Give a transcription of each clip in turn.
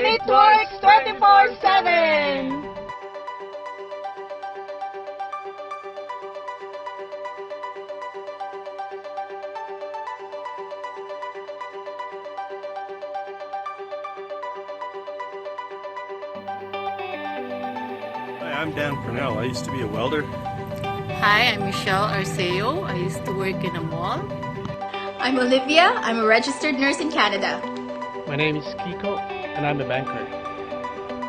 And it works 24/7! Hi, I'm Dan Purnell. I used to be a welder. Hi, I'm Michelle Arceo. I used to work in a mall. I'm Olivia. I'm a registered nurse in Canada. My name is Kiko, and I'm a banker.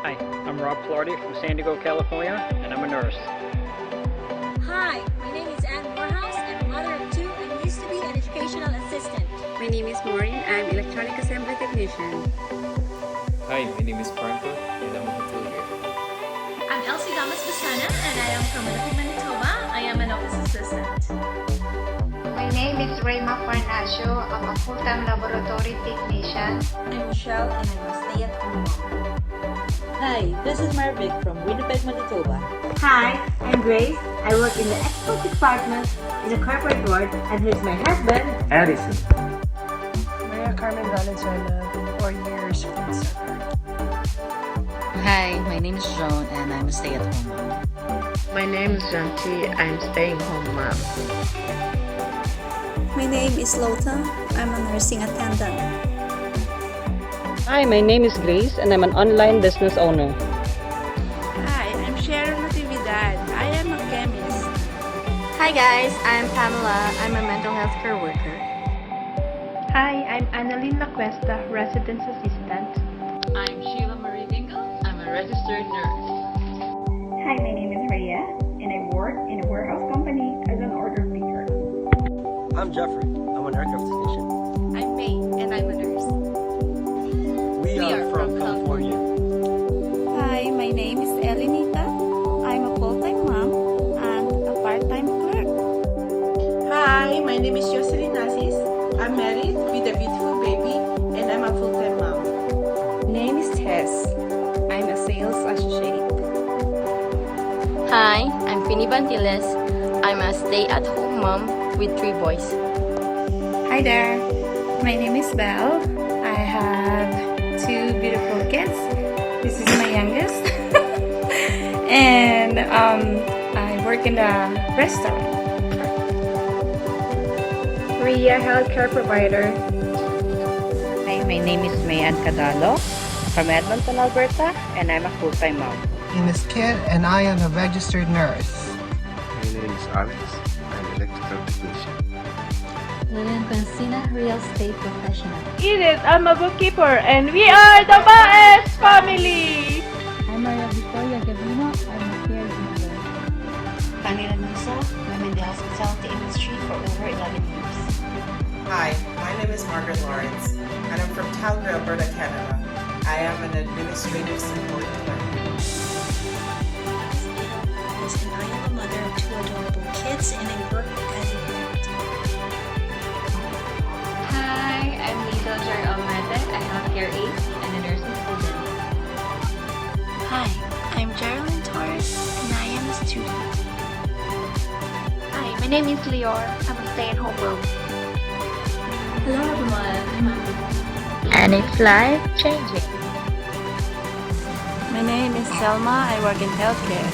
Hi, I'm Rob Clardy from San Diego, California, and I'm a nurse. Hi, my name is Anne Morehouse. I'm a mother of two and used to be an educational assistant. My name is Maureen. I'm electronic assembly technician. Hi, my name is Franco, and I'm a hotelier. I'm Elsie Damas-Basana, and I am from Winnipeg, Manitoba. I am an office assistant. My name is Rayma Farnacio. I'm a full-time laboratory technician. I'm Michelle, and I'm a stay-at-home mom. Hi, this is Marvick from Winnipeg, Manitoba. Hi, I'm Grace. I work in the export department in the corporate board, and here's my husband, Addison. Maria Carmen Valenzuela, 4 years food server. Hi, my name is Joan and I'm a stay-at-home mom. My name is Janti. I'm staying home mom. My name is Lota. I'm a nursing attendant. Hi, my name is Grace and I'm an online business owner. Hi, I'm Sharon Natividad. I am a chemist. Hi guys, I'm Pamela. I'm a mental health care worker. Hi, I'm Annalyn Lacuesta, residence assistant. I'm Sheila Marie Dingle. I'm a registered nurse. Hi, my name is Rhea, and I work in a warehouse company as an order picker. I'm Jeffrey. I'm an aircraft technician. I'm May, and I'm a nurse. We are from California. Hi, my name is Elenita. I'm a full-time mom and a part-time clerk. Hi, my name is Jocelyn Nazis. I'm married with a beautiful baby, and I'm a full-time mom. My name is Tess. I'm a sales associate. Hi, I'm Finny Bantiles. I'm a stay-at-home mom with 3 boys. Hi there. My name is Belle. I have 2 beautiful kids. This is my youngest. And I work in the restaurant. Rhea Healthcare Provider. Hi, my name is Mayan Cadalo from Edmonton, Alberta, and I'm a full-time mom. My name is Kit, and I am a registered nurse. My name is Alex. I'm an electrical technician. Lilian Consina, real estate professional. Edith, I'm a bookkeeper, and we are the Baez family! I'm Maria Victoria Gavino. I'm a caregiver. Camila Nusa. I'm in the hospitality industry for over 11 years. Hi, my name is Margaret Lawrence, and I'm from Calgary, Alberta, Canada. I am an administrative support clerk. And I am a mother of 2 adorable kids, and I work as a parent. Hi, I'm Lisa Jar-Almete, a healthcare aide and a nursing student. Hi, I'm Geraldine Torres, and I am a student. Hi, my name is Lior. I'm a stay-at-home mom. Hello everyone. And it's life-changing. My name is Selma. I work in healthcare.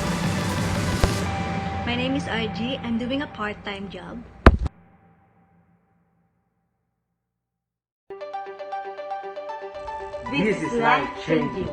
My name is RG. I'm doing a part-time job. This is life-changing.